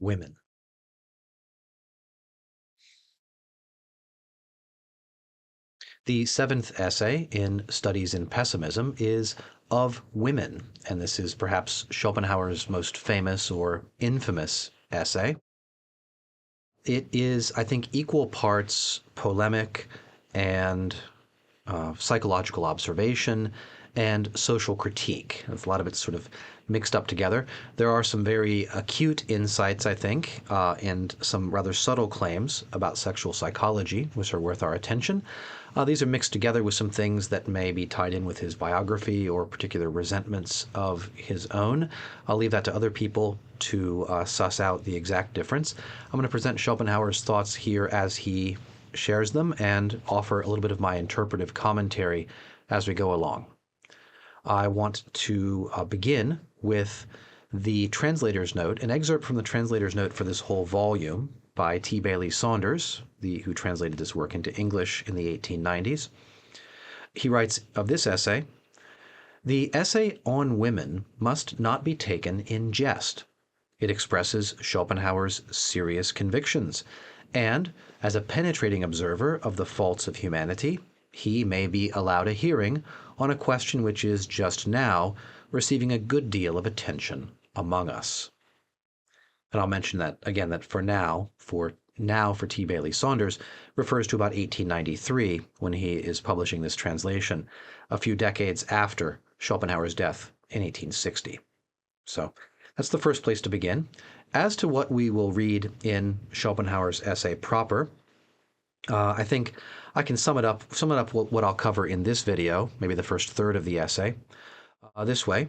Women. The seventh essay in Studies in Pessimism is of women, and this is perhaps Schopenhauer's most famous or infamous essay. It is, I think, equal parts polemic and psychological observation and social critique. A lot of it's sort of mixed up together. There are some very acute insights, I think, and some rather subtle claims about sexual psychology, which are worth our attention. These are mixed together with some things that may be tied in with his biography or particular resentments of his own. I'll leave that to other people to suss out the exact difference. I'm going to present Schopenhauer's thoughts here as he shares them and offer a little bit of my interpretive commentary as we go along. I want to begin with the translator's note, an excerpt from the translator's note for this whole volume by T. Bailey Saunders, who translated this work into English in the 1890s. He writes of this essay, "The essay on women must not be taken in jest. It expresses Schopenhauer's serious convictions, and, as a penetrating observer of the faults of humanity, he may be allowed a hearing on a question which is just now receiving a good deal of attention among us." And I'll mention that again, that for T. Bailey Saunders refers to about 1893 when he is publishing this translation, a few decades after Schopenhauer's death in 1860. So that's the first place to begin. As to what we will read in Schopenhauer's essay proper, I think I can sum it up what I'll cover in this video, maybe the first third of the essay, this way.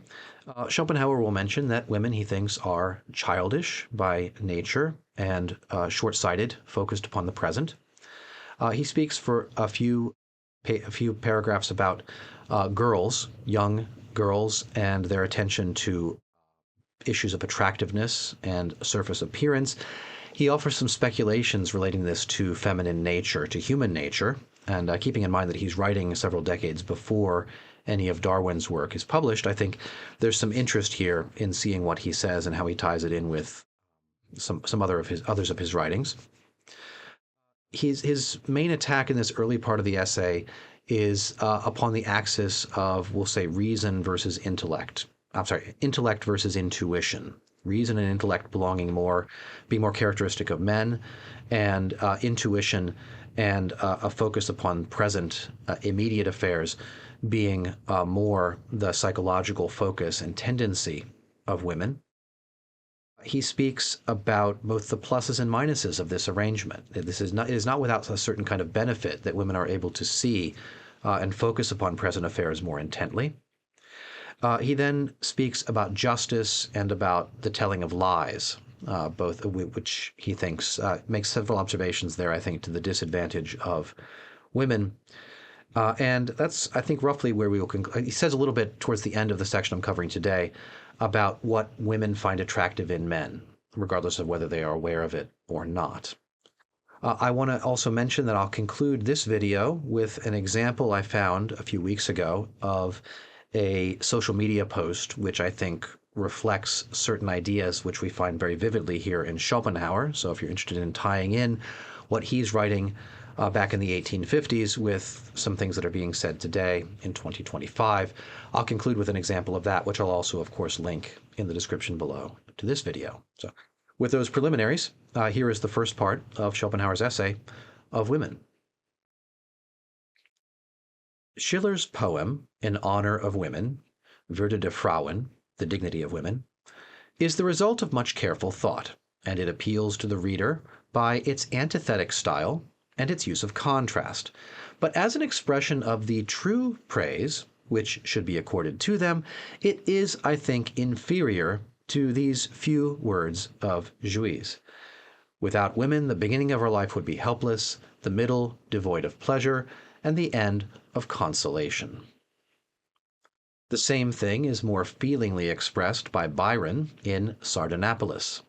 Schopenhauer will mention that women, he thinks, are childish by nature and short-sighted, focused upon the present. He speaks for a few paragraphs about girls, young girls, and their attention to issues of attractiveness and surface appearance. He offers some speculations relating this to feminine nature, to human nature, and keeping in mind that he's writing several decades before any of Darwin's work is published, I think there's some interest here in seeing what he says and how he ties it in with some others of his writings. His main attack in this early part of the essay is upon the axis of, we'll say, reason versus intellect. Intellect versus intuition. Reason and intellect being more characteristic of men, and intuition and a focus upon present, immediate affairs being more the psychological focus and tendency of women. He speaks about both the pluses and minuses of this arrangement. It is not without a certain kind of benefit that women are able to see and focus upon present affairs more intently. He then speaks about justice and about the telling of lies, both of which he thinks makes several observations there, I think, to the disadvantage of women. And that's, I think, roughly where we will conclude. He says a little bit towards the end of the section I'm covering today about what women find attractive in men, regardless of whether they are aware of it or not. I want to also mention that I'll conclude this video with an example I found a few weeks ago of a social media post, which I think reflects certain ideas which we find very vividly here in Schopenhauer. So if you're interested in tying in what he's writing back in the 1850s with some things that are being said today in 2025, I'll conclude with an example of that, which I'll also, of course, link in the description below to this video. So with those preliminaries, here is the first part of Schopenhauer's essay of women. Schiller's poem in honor of women, Würde der Frauen, the dignity of women, is the result of much careful thought, and it appeals to the reader by its antithetic style and its use of contrast. But as an expression of the true praise which should be accorded to them, it is, I think, inferior to these few words of Jouys. Without women, the beginning of our life would be helpless, the middle devoid of pleasure, and the end of consolation. The same thing is more feelingly expressed by Byron in Sardanapalus.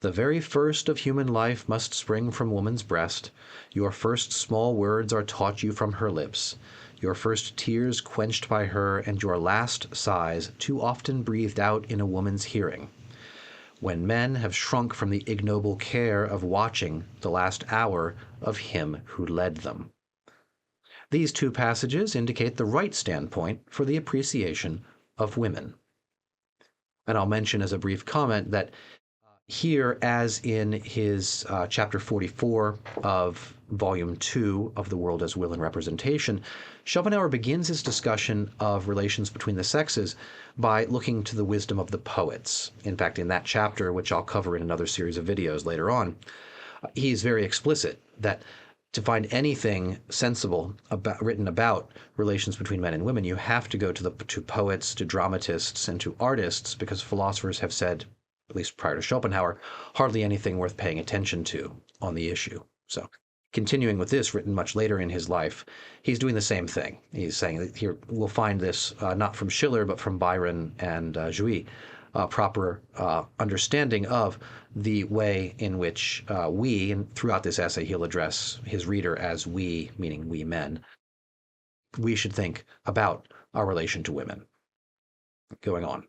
The very first of human life must spring from woman's breast. Your first small words are taught you from her lips, your first tears quenched by her, and your last sighs too often breathed out in a woman's hearing. when men have shrunk from the ignoble care of watching the last hour of him who led them. These two passages indicate the right standpoint for the appreciation of women. And I'll mention as a brief comment that here, as in his chapter 44 of volume 2 of The World as Will and Representation, Schopenhauer begins his discussion of relations between the sexes by looking to the wisdom of the poets. In fact, in that chapter, which I'll cover in another series of videos later on, he's very explicit that to find anything sensible written about relations between men and women, you have to go to poets, to dramatists, and to artists, because philosophers have said, at least prior to Schopenhauer, hardly anything worth paying attention to on the issue. So continuing with this, written much later in his life, he's doing the same thing. He's saying that here we'll find this not from Schiller, but from Byron and Jouy, proper understanding of the way in which we, and throughout this essay he'll address his reader as we, meaning we men, we should think about our relation to women. Going on.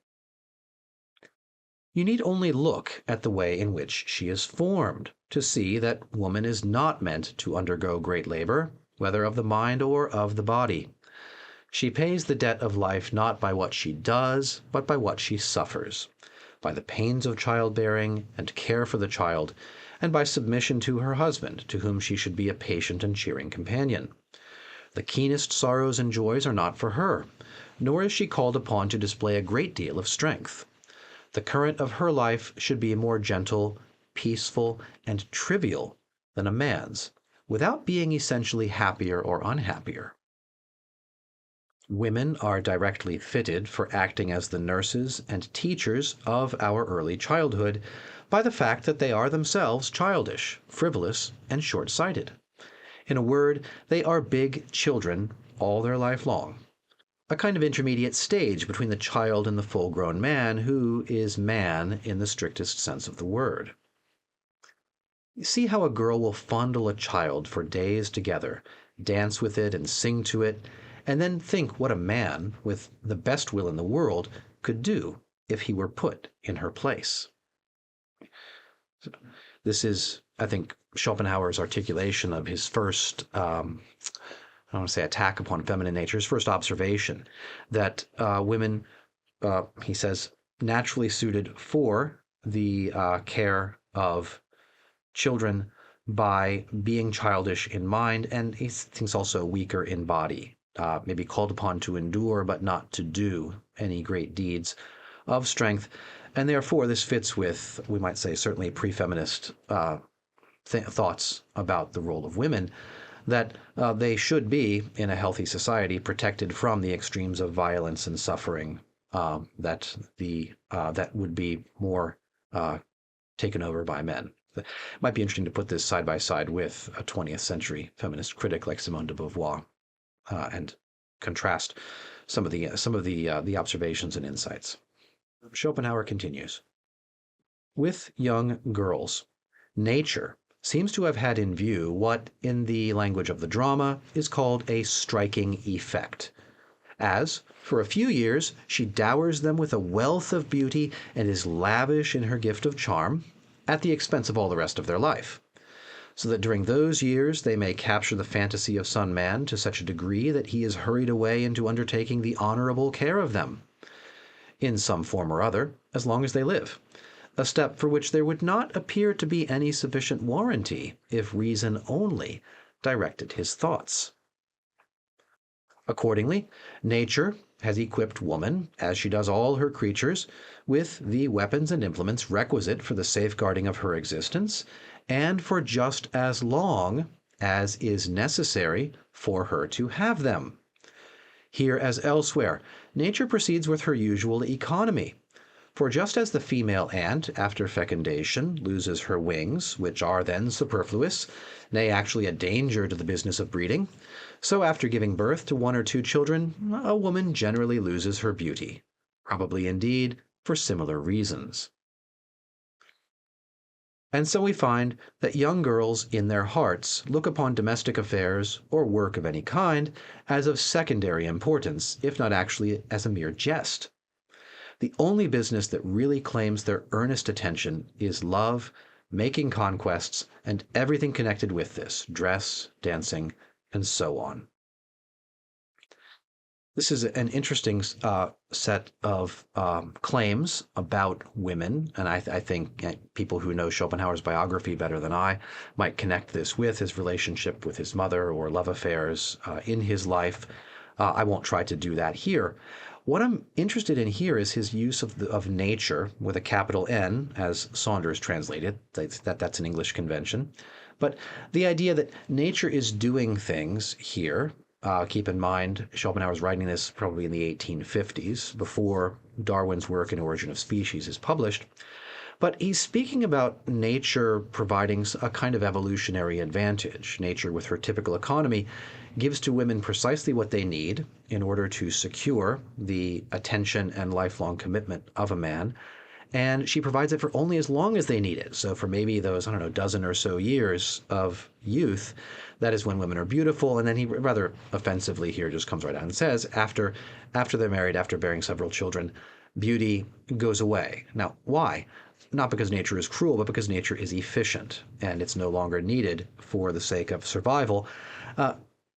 You need only look at the way in which she is formed to see that woman is not meant to undergo great labor, whether of the mind or of the body. She pays the debt of life not by what she does, but by what she suffers, by the pains of childbearing and care for the child, and by submission to her husband, to whom she should be a patient and cheering companion. The keenest sorrows and joys are not for her, nor is she called upon to display a great deal of strength. The current of her life should be more gentle, peaceful, and trivial than a man's, without being essentially happier or unhappier. Women are directly fitted for acting as the nurses and teachers of our early childhood by the fact that they are themselves childish, frivolous, and short-sighted. In a word, they are big children all their life long, a kind of intermediate stage between the child and the full-grown man who is man in the strictest sense of the word. You see how a girl will fondle a child for days together, dance with it and sing to it, and then think what a man, with the best will in the world, could do if he were put in her place. This is, I think, Schopenhauer's articulation of his first, I don't want to say attack upon feminine nature, his first observation that women, he says, naturally suited for the care of children by being childish in mind, and he thinks also weaker in body. May be called upon to endure, but not to do any great deeds of strength. And therefore, this fits with, we might say, certainly pre-feminist thoughts about the role of women, that they should be, in a healthy society, protected from the extremes of violence and suffering that would be more taken over by men. It might be interesting to put this side by side with a 20th century feminist critic like Simone de Beauvoir. And contrast some of the observations and insights. Schopenhauer continues. With young girls, nature seems to have had in view what, in the language of the drama, is called a striking effect. As, for a few years, she dowers them with a wealth of beauty and is lavish in her gift of charm, at the expense of all the rest of their life, so that during those years they may capture the fantasy of some man to such a degree that he is hurried away into undertaking the honorable care of them, in some form or other, as long as they live, a step for which there would not appear to be any sufficient warranty if reason only directed his thoughts. Accordingly, nature has equipped woman, as she does all her creatures, with the weapons and implements requisite for the safeguarding of her existence, and for just as long as is necessary for her to have them. Here, as elsewhere, nature proceeds with her usual economy. For just as the female ant, after fecundation, loses her wings, which are then superfluous, nay, actually a danger to the business of breeding, so after giving birth to one or two children, a woman generally loses her beauty, probably indeed for similar reasons. And so we find that young girls in their hearts look upon domestic affairs or work of any kind as of secondary importance, if not actually as a mere jest. The only business that really claims their earnest attention is love, making conquests, and everything connected with this, dress, dancing, and so on. This is an interesting set of claims about women, and I think people who know Schopenhauer's biography better than I might connect this with his relationship with his mother or love affairs in his life. I won't try to do that here. What I'm interested in here is his use of nature with a capital N, as Saunders translated. That's an English convention. But the idea that nature is doing things here. Keep in mind, Schopenhauer's writing this probably in the 1850s, before Darwin's work in Origin of Species is published. But he's speaking about nature providing a kind of evolutionary advantage. Nature, with her typical economy, gives to women precisely what they need in order to secure the attention and lifelong commitment of a man. And she provides it for only as long as they need it. So for maybe those, I don't know, dozen or so years of youth, that is when women are beautiful. And then he rather offensively here just comes right out and says, after they're married, after bearing several children, beauty goes away. Now, why? Not because nature is cruel, but because nature is efficient and it's no longer needed for the sake of survival.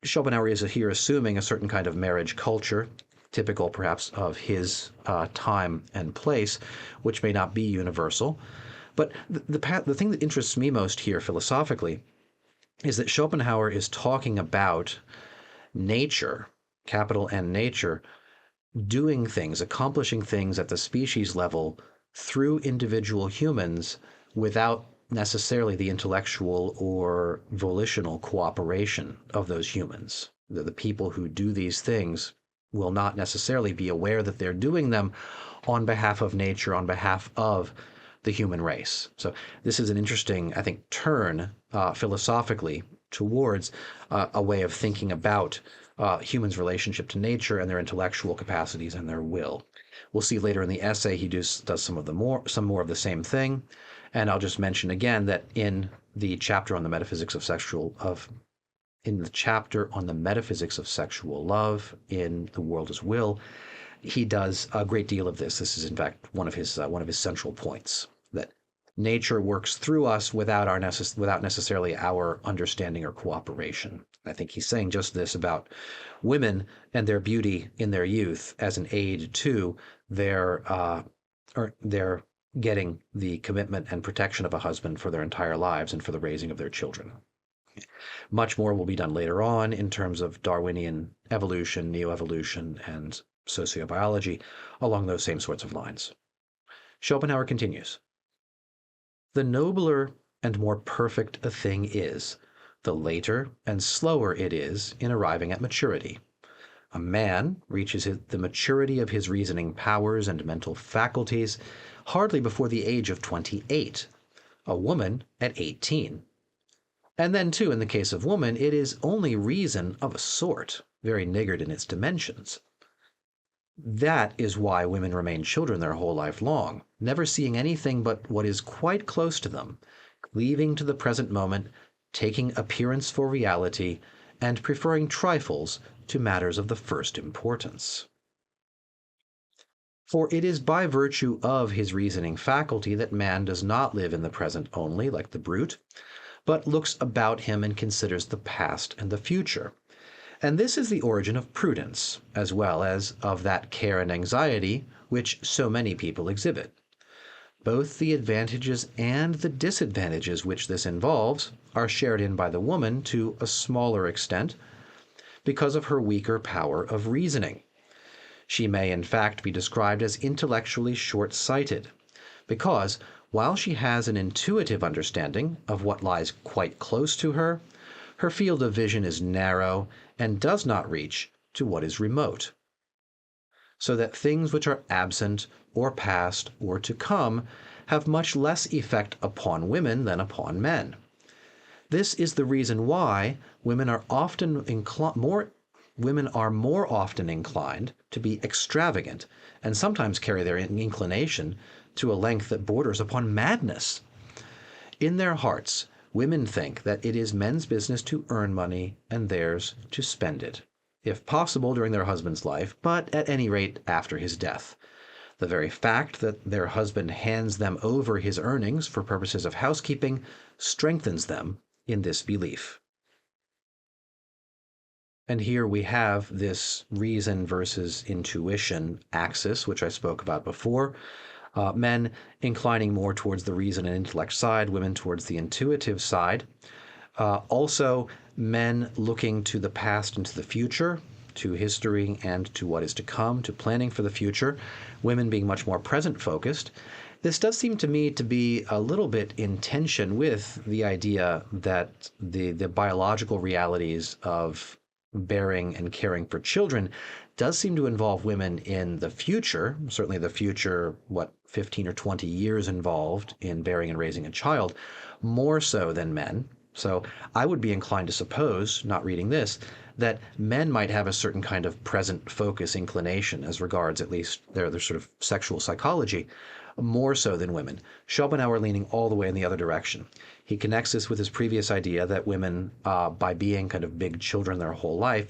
Schopenhauer is here assuming a certain kind of marriage culture, typical perhaps of his time and place, which may not be universal. But the thing that interests me most here philosophically is that Schopenhauer is talking about nature, capital N nature, doing things, accomplishing things at the species level through individual humans without necessarily the intellectual or volitional cooperation of those humans. The people who do these things will not necessarily be aware that they're doing them on behalf of nature, on behalf of the human race. So this is an interesting, I think, turn philosophically towards a way of thinking about humans' relationship to nature and their intellectual capacities and their will. We'll see later in the essay he does some more of the same thing. And I'll just mention again that in the chapter on the metaphysics of sexual love in The World as Will, he does a great deal of this. This is in fact one of his central points, that nature works through us without necessarily our understanding or cooperation. I think he's saying just this about women and their beauty in their youth as an aid to their getting the commitment and protection of a husband for their entire lives and for the raising of their children. Much more will be done later on in terms of Darwinian evolution, neo-evolution, and sociobiology along those same sorts of lines. Schopenhauer continues, "The nobler and more perfect a thing is, the later and slower it is in arriving at maturity. A man reaches the maturity of his reasoning powers and mental faculties hardly before the age of 28, a woman at 18. And then, too, in the case of woman, it is only reason of a sort, very niggard in its dimensions. That is why women remain children their whole life long, never seeing anything but what is quite close to them, cleaving to the present moment, taking appearance for reality, and preferring trifles to matters of the first importance. For it is by virtue of his reasoning faculty that man does not live in the present only, like the brute, but looks about him and considers the past and the future. And this is the origin of prudence, as well as of that care and anxiety which so many people exhibit. Both the advantages and the disadvantages which this involves are shared in by the woman to a smaller extent because of her weaker power of reasoning. She may, in fact, be described as intellectually short-sighted, because while she has an intuitive understanding of what lies quite close to her, her field of vision is narrow and does not reach to what is remote. So that things which are absent or past or to come have much less effect upon women than upon men. This is the reason why women are more often inclined to be extravagant and sometimes carry their inclination to a length that borders upon madness. In their hearts, women think that it is men's business to earn money and theirs to spend it, if possible during their husband's life, but at any rate after his death. The very fact that their husband hands them over his earnings for purposes of housekeeping strengthens them in this belief. And here we have this reason versus intuition axis, which I spoke about before. Men inclining more towards the reason and intellect side, women towards the intuitive side. Also, men looking to the past and to the future, to history and to what is to come, to planning for the future. Women being much more present focused. This does seem to me to be a little bit in tension with the idea that the biological realities of bearing and caring for children does seem to involve women in the future, certainly the future, 15 or 20 years involved in bearing and raising a child, more so than men. So I would be inclined to suppose, not reading this, that men might have a certain kind of present focus inclination as regards at least their sort of sexual psychology, more so than women. Schopenhauer leaning all the way in the other direction. He connects this with his previous idea that women, by being kind of big children their whole life,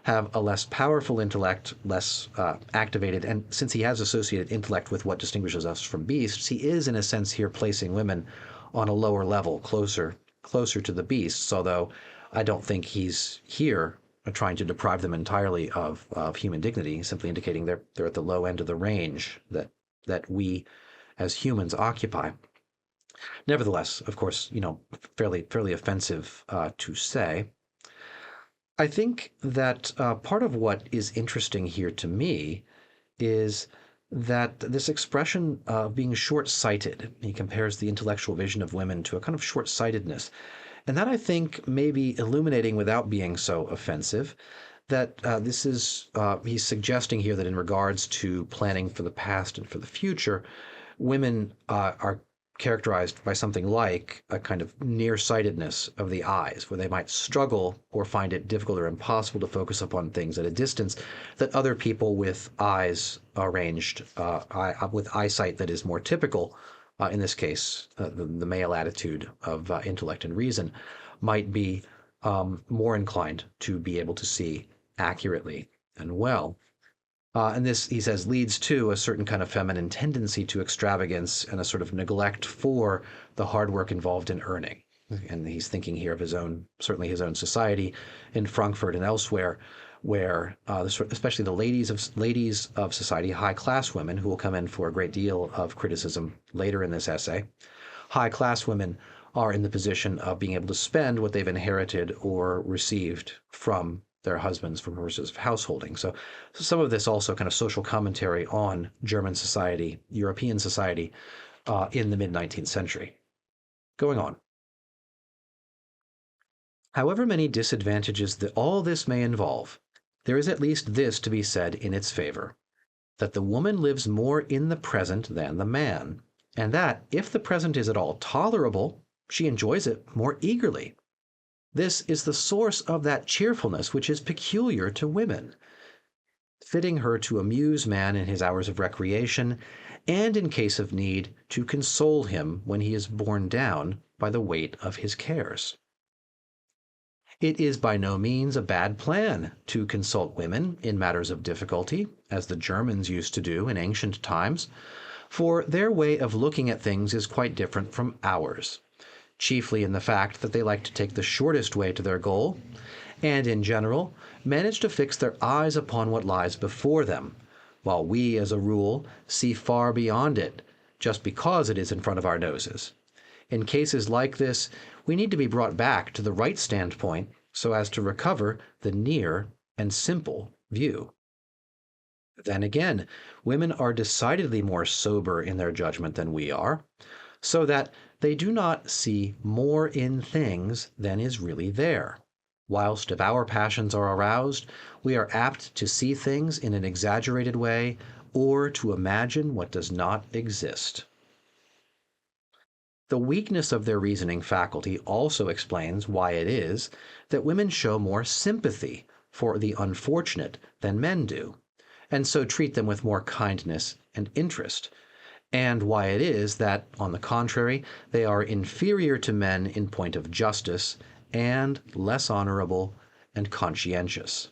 have a less powerful intellect, less activated. And since he has associated intellect with what distinguishes us from beasts, he is, in a sense, here placing women on a lower level, closer to the beasts, although I don't think he's here trying to deprive them entirely of human dignity, simply indicating they're at the low end of the range that we as humans occupy. Nevertheless, of course, fairly offensive to say. I think that part of what is interesting here to me is that this expression of being short-sighted, he compares the intellectual vision of women to a kind of short-sightedness. And that I think may be illuminating without being so offensive, that he's suggesting here that in regards to planning for the past and for the future, women are characterized by something like a kind of nearsightedness of the eyes, where they might struggle or find it difficult or impossible to focus upon things at a distance that other people with eyes arranged, with eyesight that is more typical, in this case, the male attitude of intellect and reason, might be more inclined to be able to see accurately and well. And this, he says, leads to a certain kind of feminine tendency to extravagance and a sort of neglect for the hard work involved in earning. And he's thinking here of certainly his own society in Frankfurt and elsewhere, where especially the ladies of society, high-class women, who will come in for a great deal of criticism later in this essay, high-class women are in the position of being able to spend what they've inherited or received from their husbands for purposes of householding. So some of this also kind of social commentary on German society, European society in the mid-19th century. Going on. However many disadvantages that all this may involve, there is at least this to be said in its favor, that the woman lives more in the present than the man, and that, if the present is at all tolerable, she enjoys it more eagerly. This is the source of that cheerfulness which is peculiar to women, fitting her to amuse man in his hours of recreation, and in case of need, to console him when he is borne down by the weight of his cares. It is by no means a bad plan to consult women in matters of difficulty, as the Germans used to do in ancient times, for their way of looking at things is quite different from ours, chiefly in the fact that they like to take the shortest way to their goal, and in general manage to fix their eyes upon what lies before them, while we, as a rule, see far beyond it, just because it is in front of our noses. In cases like this, we need to be brought back to the right standpoint so as to recover the near and simple view. Then again, women are decidedly more sober in their judgment than we are, so that they do not see more in things than is really there, whilst if our passions are aroused, we are apt to see things in an exaggerated way or to imagine what does not exist. The weakness of their reasoning faculty also explains why it is that women show more sympathy for the unfortunate than men do, and so treat them with more kindness and interest, and why it is that, on the contrary, they are inferior to men in point of justice and less honorable and conscientious.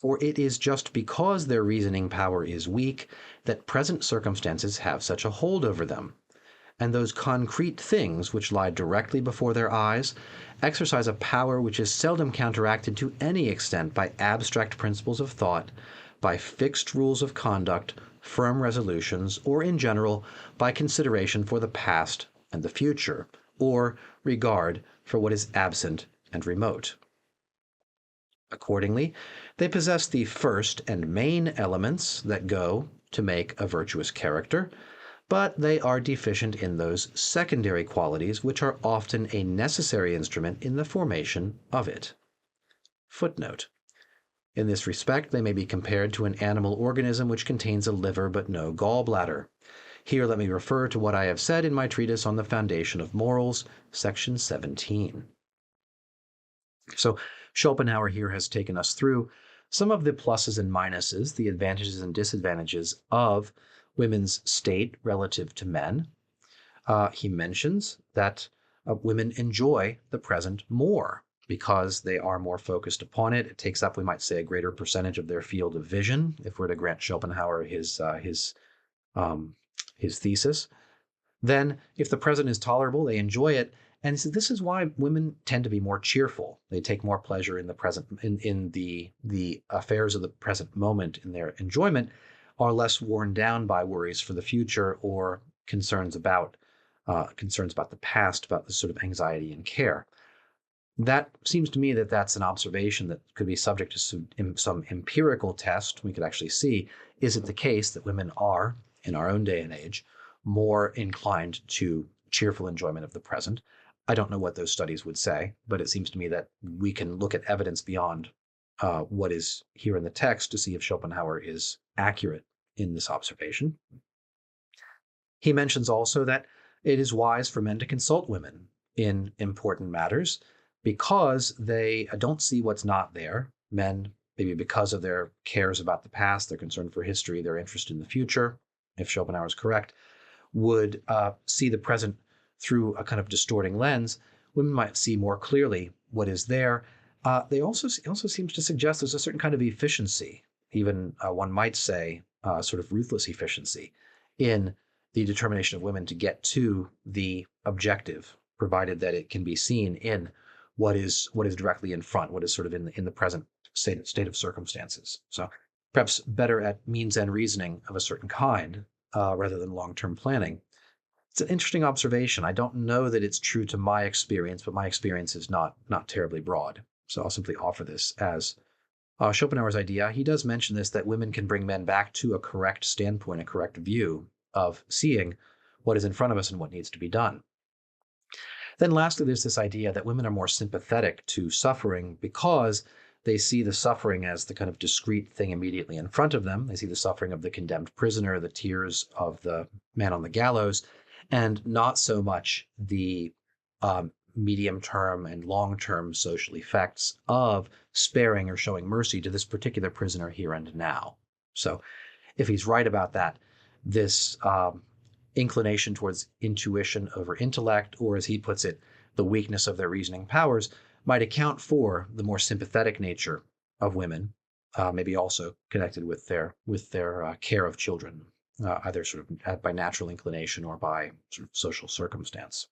For it is just because their reasoning power is weak that present circumstances have such a hold over them, and those concrete things which lie directly before their eyes exercise a power which is seldom counteracted to any extent by abstract principles of thought, by fixed rules of conduct, firm resolutions, or in general by consideration for the past and the future, or regard for what is absent and remote. Accordingly, they possess the first and main elements that go to make a virtuous character, but they are deficient in those secondary qualities which are often a necessary instrument in the formation of it. Footnote. In this respect, they may be compared to an animal organism which contains a liver but no gallbladder. Here let me refer to what I have said in my treatise on the foundation of morals, section 17. So Schopenhauer here has taken us through some of the pluses and minuses, the advantages and disadvantages of women's state relative to men. He mentions that women enjoy the present more because they are more focused upon it. It takes up, we might say, a greater percentage of their field of vision, if we're to grant Schopenhauer his thesis. Then, if the present is tolerable, they enjoy it. And he said this is why women tend to be more cheerful. They take more pleasure in the present, in the affairs of the present moment. In their enjoyment, are less worn down by worries for the future or concerns about the past, about the sort of anxiety and care. That seems to me that that's an observation that could be subject to some empirical test. We could actually see, is it the case that women are, in our own day and age, more inclined to cheerful enjoyment of the present? I don't know what those studies would say, but it seems to me that we can look at evidence beyond what is here in the text to see if Schopenhauer is accurate in this observation. He mentions also that it is wise for men to consult women in important matters because they don't see what's not there. Men, maybe because of their cares about the past, their concern for history, their interest in the future, if Schopenhauer is correct, would see the present through a kind of distorting lens. Women might see more clearly what is there. They also seems to suggest there's a certain kind of efficiency, even one might say sort of ruthless efficiency, in the determination of women to get to the objective, provided that it can be seen in what is directly in front, what is sort of in the present state of circumstances. So perhaps better at means and reasoning of a certain kind rather than long-term planning. It's an interesting observation. I don't know that it's true to my experience, but my experience is not terribly broad. So I'll simply offer this as Schopenhauer's idea. He does mention this, that women can bring men back to a correct standpoint, a correct view of seeing what is in front of us and what needs to be done. Then lastly, there's this idea that women are more sympathetic to suffering because they see the suffering as the kind of discrete thing immediately in front of them. They see the suffering of the condemned prisoner, the tears of the man on the gallows, and not so much the medium-term and long-term social effects of sparing or showing mercy to this particular prisoner here and now. So if he's right about that, this inclination towards intuition over intellect, or as he puts it, the weakness of their reasoning powers, might account for the more sympathetic nature of women, maybe also connected with their care of children, either sort of by natural inclination or by sort of social circumstance.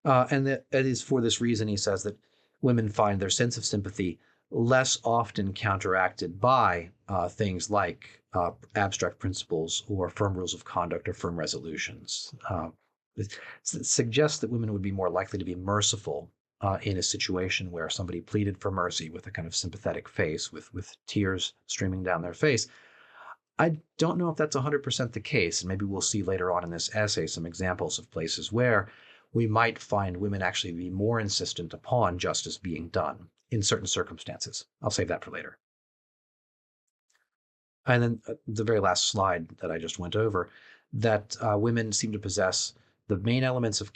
And that it is for this reason, he says, that women find their sense of sympathy less often counteracted by things like abstract principles or firm rules of conduct or firm resolutions. It suggests that women would be more likely to be merciful in a situation where somebody pleaded for mercy with a kind of sympathetic face, with tears streaming down their face. I don't know if that's 100% the case, and maybe we'll see later on in this essay some examples of places where we might find women actually be more insistent upon justice being done in certain circumstances. I'll save that for later. And then the very last slide that I just went over, that women seem to possess the main elements of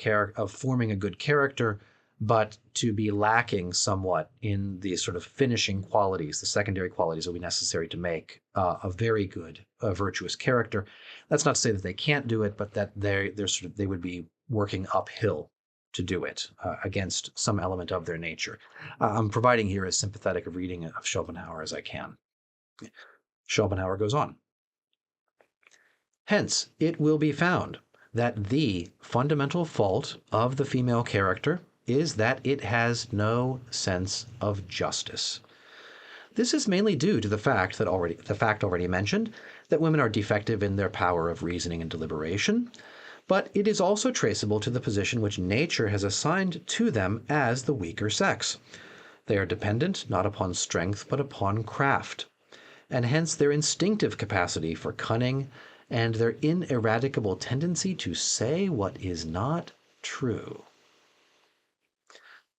forming a good character, but to be lacking somewhat in the sort of finishing qualities, the secondary qualities that will be necessary to make a very good, virtuous character. That's not to say that they can't do it, but that they would be working uphill to do it against some element of their nature. I'm providing here as sympathetic a reading of Schopenhauer as I can. Schopenhauer goes on. Hence, it will be found that the fundamental fault of the female character is that it has no sense of justice. This is mainly due to the fact already mentioned that women are defective in their power of reasoning and deliberation, but it is also traceable to the position which nature has assigned to them as the weaker sex. They are dependent not upon strength but upon craft, and hence their instinctive capacity for cunning and their ineradicable tendency to say what is not true.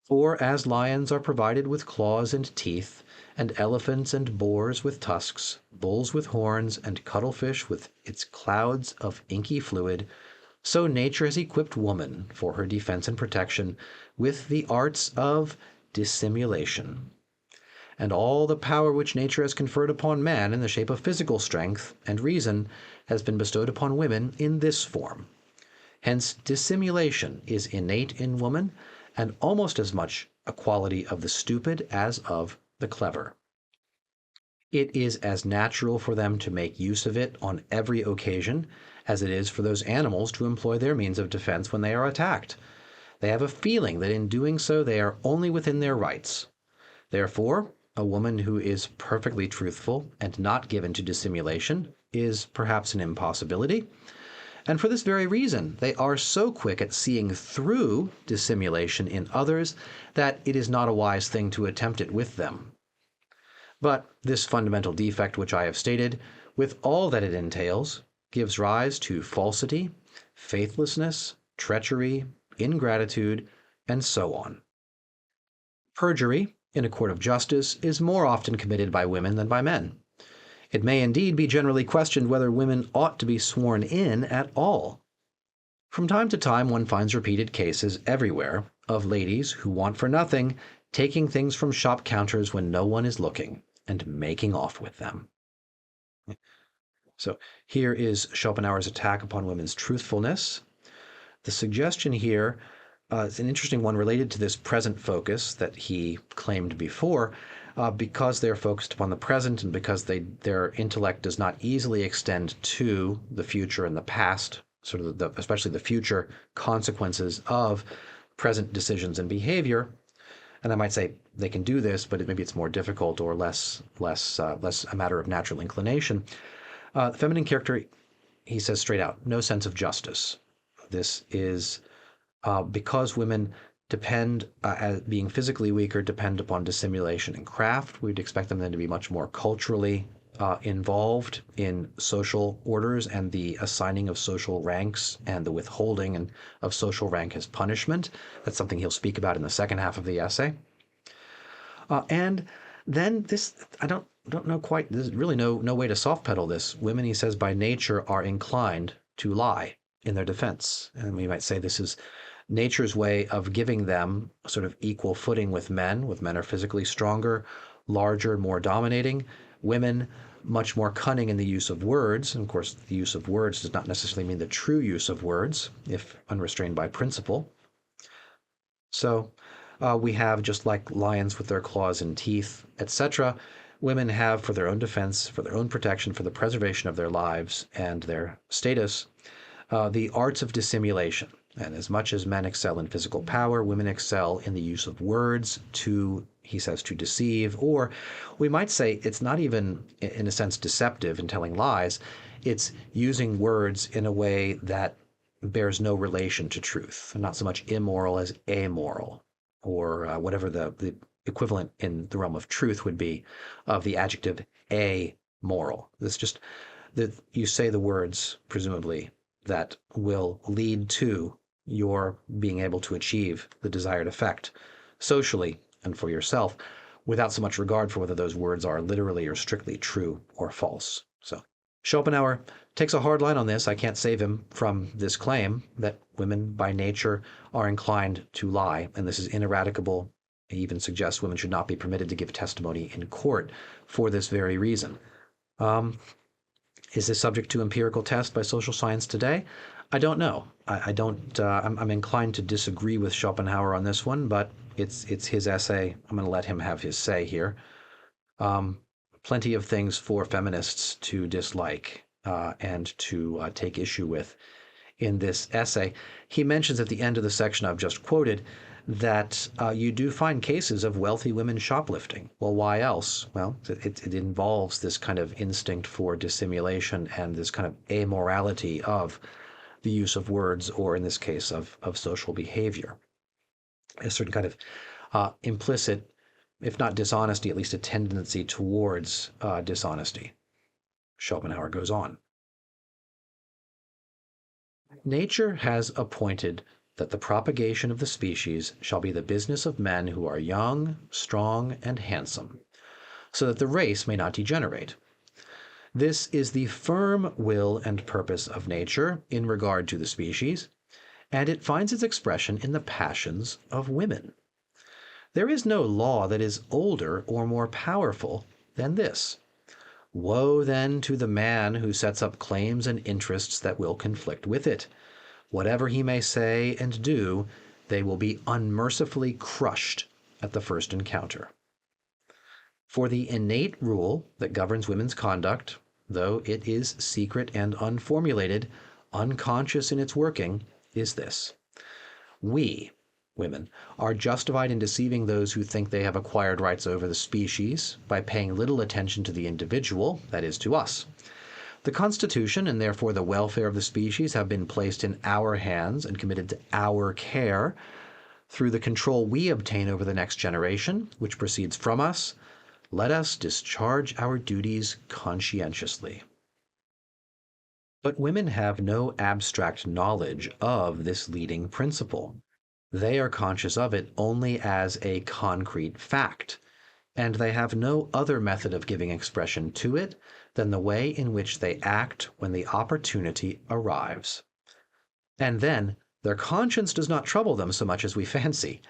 For as lions are provided with claws and teeth, and elephants and boars with tusks, bulls with horns, and cuttlefish with its clouds of inky fluid, so nature has equipped woman for her defense and protection with the arts of dissimulation. And all the power which nature has conferred upon man in the shape of physical strength and reason has been bestowed upon women in this form. Hence, dissimulation is innate in woman, and almost as much a quality of the stupid as of the clever. It is as natural for them to make use of it on every occasion as it is for those animals to employ their means of defense when they are attacked. They have a feeling that in doing so they are only within their rights. Therefore, a woman who is perfectly truthful and not given to dissimulation is perhaps an impossibility. And for this very reason, they are so quick at seeing through dissimulation in others that it is not a wise thing to attempt it with them. But this fundamental defect which I have stated, with all that it entails, gives rise to falsity, faithlessness, treachery, ingratitude, and so on. Perjury in a court of justice is more often committed by women than by men. It may indeed be generally questioned whether women ought to be sworn in at all. From time to time one finds repeated cases everywhere of ladies who want for nothing, taking things from shop counters when no one is looking, and making off with them. So here is Schopenhauer's attack upon women's truthfulness. The suggestion here is an interesting one related to this present focus that he claimed before, because they're focused upon the present and because their intellect does not easily extend to the future and the past, sort of especially the future consequences of present decisions and behavior. And I might say they can do this, but maybe it's more difficult or less a matter of natural inclination. The feminine character, he says straight out, no sense of justice. This is because women depend, as being physically weaker, depend upon dissimulation and craft. We'd expect them then to be much more culturally involved in social orders and the assigning of social ranks and the withholding of social rank as punishment. That's something he'll speak about in the second half of the essay. And then this, I don't know quite, there's really no way to soft pedal this. Women, he says, by nature are inclined to lie in their defense. And we might say this is nature's way of giving them a sort of equal footing with men. With men are physically stronger, larger, more dominating. Women, much more cunning in the use of words. And of course, the use of words does not necessarily mean the true use of words, if unrestrained by principle. So we have, just like lions with their claws and teeth, etc., women have, for their own defense, for their own protection, for the preservation of their lives and their status, the arts of dissimulation. And as much as men excel in physical power, women excel in the use of words to, he says, to deceive, or we might say it's not even, in a sense, deceptive in telling lies. It's using words in a way that bears no relation to truth, not so much immoral as amoral, or whatever the equivalent in the realm of truth would be of the adjective amoral. It's just that you say the words, presumably, that will lead to your being able to achieve the desired effect socially and for yourself, without so much regard for whether those words are literally or strictly true or false. So Schopenhauer takes a hard line on this. I can't save him from this claim that women by nature are inclined to lie, and this is ineradicable. He even suggests women should not be permitted to give testimony in court for this very reason. Is this subject to empirical test by social science today? I don't know. I don't. I'm inclined to disagree with Schopenhauer on this one, but it's his essay. I'm going to let him have his say here. Um, Plenty of things for feminists to dislike and to take issue with in this essay. He mentions at the end of the section I've just quoted that you do find cases of wealthy women shoplifting. Well, why else? Well, it involves this kind of instinct for dissimulation and this kind of amorality of the use of words, or in this case, of social behavior. A certain kind of implicit, if not dishonesty, at least a tendency towards dishonesty. Schopenhauer goes on. Nature has appointed that the propagation of the species shall be the business of men who are young, strong, and handsome, so that the race may not degenerate. This is the firm will and purpose of nature in regard to the species, and it finds its expression in the passions of women. There is no law that is older or more powerful than this. Woe then to the man who sets up claims and interests that will conflict with it. Whatever he may say and do, they will be unmercifully crushed at the first encounter. For the innate rule that governs women's conduct, though it is secret and unformulated, unconscious in its working, is this: we, women, are justified in deceiving those who think they have acquired rights over the species by paying little attention to the individual, that is, to us. The Constitution, and therefore the welfare of the species, have been placed in our hands and committed to our care through the control we obtain over the next generation, which proceeds from us. Let us discharge our duties conscientiously. But women have no abstract knowledge of this leading principle. They are conscious of it only as a concrete fact, and they have no other method of giving expression to it than the way in which they act when the opportunity arrives. And then their conscience does not trouble them so much as we fancy,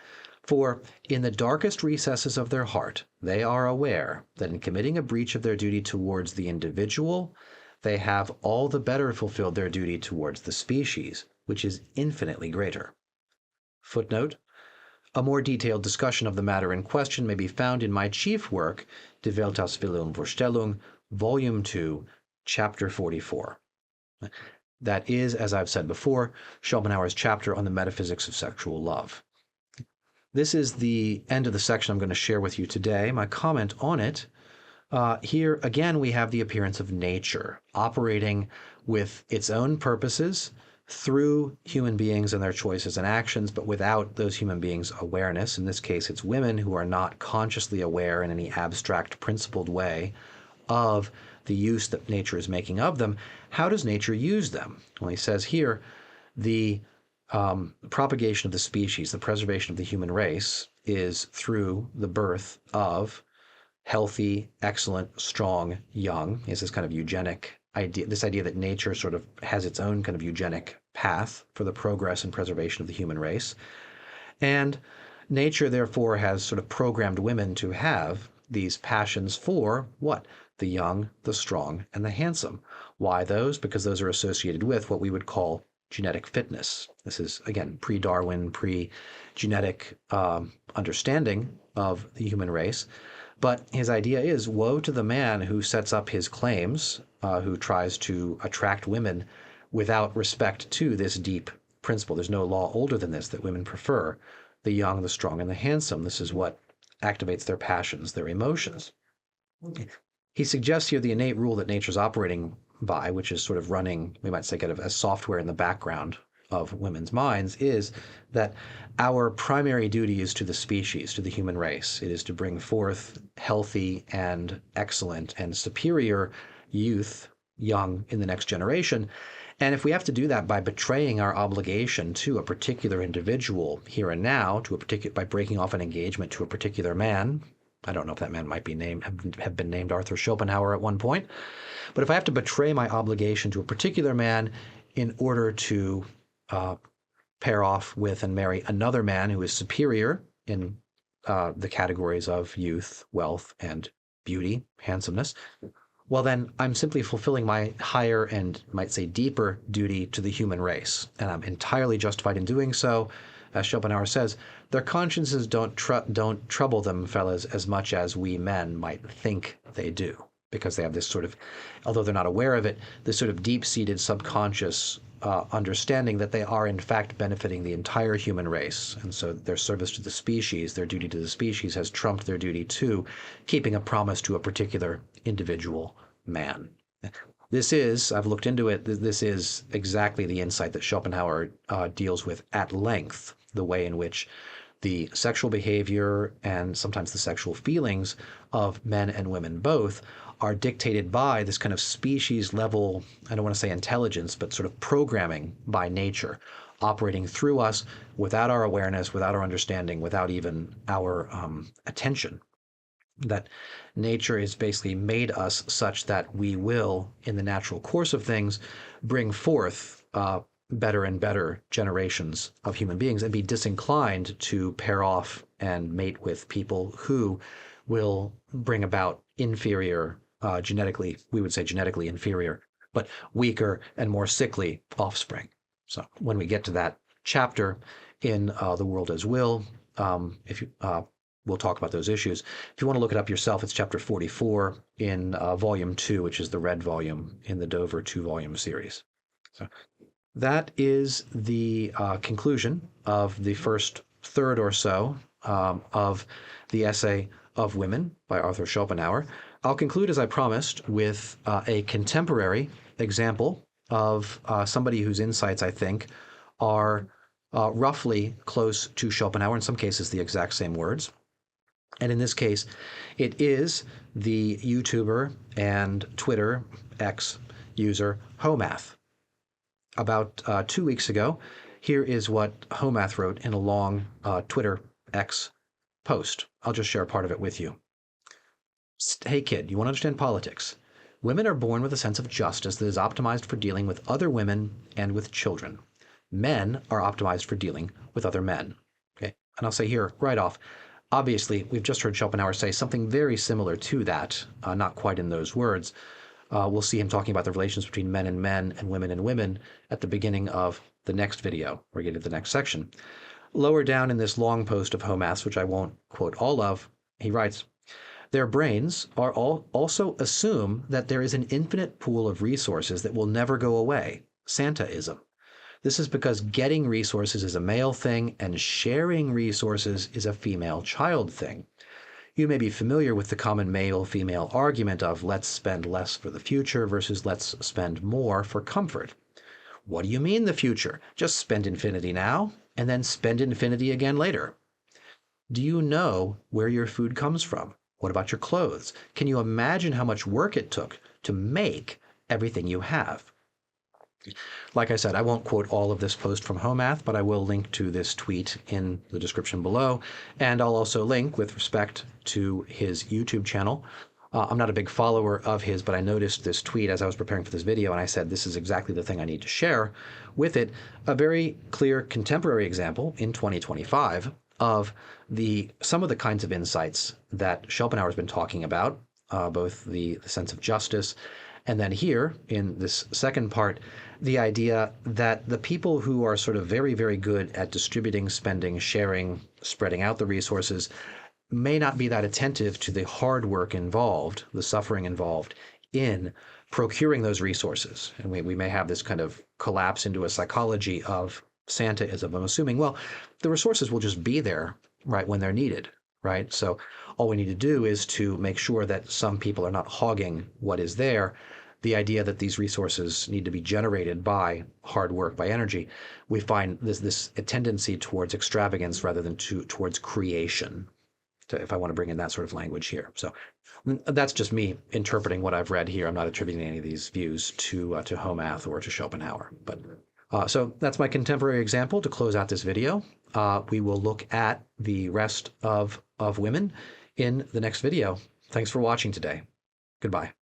for in the darkest recesses of their heart they are aware that in committing a breach of their duty towards the individual, they have all the better fulfilled their duty towards the species, which is infinitely greater. Footnote: a more detailed discussion of the matter in question may be found in my chief work, Die Weltanschauungsvorstellung, Volume 2, Chapter 44. That is, as I've said before, Schopenhauer's chapter on the metaphysics of sexual love. This is the end of the section I'm going to share with you today. My comment on it, here again we have the appearance of nature operating with its own purposes through human beings and their choices and actions, but without those human beings' awareness. In this case, it's women who are not consciously aware in any abstract, principled way of the use that nature is making of them. How does nature use them? Well, he says here, the propagation of the species, the preservation of the human race, is through the birth of healthy, excellent, strong, young. Is this kind of eugenic idea, this idea that nature sort of has its own kind of eugenic path for the progress and preservation of the human race. And nature, therefore, has sort of programmed women to have these passions for what? The young, the strong, and the handsome. Why those? Because those are associated with what we would call genetic fitness. This is, again, pre-Darwin, pre-genetic understanding of the human race. But his idea is, woe to the man who sets up his claims, who tries to attract women without respect to this deep principle. There's no law older than this, that women prefer the young, the strong, and the handsome. This is what activates their passions, their emotions. He suggests here the innate rule that nature's operating by, which is sort of running, we might say, kind of as software in the background of women's minds, is that our primary duty is to the species, to the human race. It is to bring forth healthy and excellent and superior youth, young, in the next generation. And if we have to do that by betraying our obligation to a particular individual here and now, by breaking off an engagement to a particular man, I don't know if that man might be have been named Arthur Schopenhauer at one point, but if I have to betray my obligation to a particular man in order to pair off with and marry another man who is superior in the categories of youth, wealth, and beauty, handsomeness, well, then I'm simply fulfilling my higher and, might say, deeper duty to the human race. And I'm entirely justified in doing so. As Schopenhauer says, their consciences don't trouble them, fellas, as much as we men might think they do. Because they have this sort of, although they're not aware of it, this sort of deep-seated subconscious understanding that they are in fact benefiting the entire human race. And so their service to the species, their duty to the species, has trumped their duty to keeping a promise to a particular individual man. This is, I've looked into it, this is exactly the insight that Schopenhauer deals with at length, the way in which the sexual behavior and sometimes the sexual feelings of men and women both are dictated by this kind of species level, I don't want to say intelligence, but sort of programming by nature, operating through us without our awareness, without our understanding, without even our attention. That nature has basically made us such that we will, in the natural course of things, bring forth better and better generations of human beings and be disinclined to pair off and mate with people who will bring about inferior, genetically, we would say genetically inferior, but weaker and more sickly offspring. So when we get to that chapter in The World as Will, if you we'll talk about those issues. If you want to look it up yourself, it's chapter 44 in volume 2, which is the red volume in the Dover 2-volume series. So that is the conclusion of the first third or so of the essay of Women by Arthur Schopenhauer. I'll conclude, as I promised, with a contemporary example of somebody whose insights, I think, are roughly close to Schopenhauer, in some cases the exact same words. And in this case, it is the YouTuber and Twitter X user Homath. About 2 weeks ago, here is what Homath wrote in a long Twitter X post. I'll just share part of it with you. Hey kid, you want to understand politics? Women are born with a sense of justice that is optimized for dealing with other women and with children. Men are optimized for dealing with other men. Okay, and I'll say here right off, obviously, we've just heard Schopenhauer say something very similar to that, not quite in those words. We'll see him talking about the relations between men and women at the beginning of the next video. We're getting to the next section. Lower down in this long post of Homath's, which I won't quote all of, he writes, their brains are also assume that there is an infinite pool of resources that will never go away, Santaism. This is because getting resources is a male thing and sharing resources is a female child thing. You may be familiar with the common male-female argument of let's spend less for the future versus let's spend more for comfort. What do you mean the future? Just spend infinity now and then spend infinity again later. Do you know where your food comes from? What about your clothes? Can you imagine how much work it took to make everything you have? Like I said, I won't quote all of this post from Homath, but I will link to this tweet in the description below. And I'll also link with respect to his YouTube channel. I'm not a big follower of his, but I noticed this tweet as I was preparing for this video, and I said, this is exactly the thing I need to share. With it, a very clear contemporary example in 2025 of some of the kinds of insights that Schopenhauer has been talking about, both the sense of justice, and then here, in this second part, the idea that the people who are sort of very, very good at distributing, spending, sharing, spreading out the resources may not be that attentive to the hard work involved, the suffering involved in procuring those resources. And we may have this kind of collapse into a psychology of Santaism. I'm assuming, well, the resources will just be there, right, when they're needed, right? So all we need to do is to make sure that some people are not hogging what is there. The idea that these resources need to be generated by hard work, by energy, we find this a tendency towards extravagance rather than towards creation, if I want to bring in that sort of language here. So that's just me interpreting what I've read here. I'm not attributing any of these views to Homath or to Schopenhauer. But so that's my contemporary example to close out this video. We will look at the rest of Women in the next video. Thanks for watching today. Goodbye.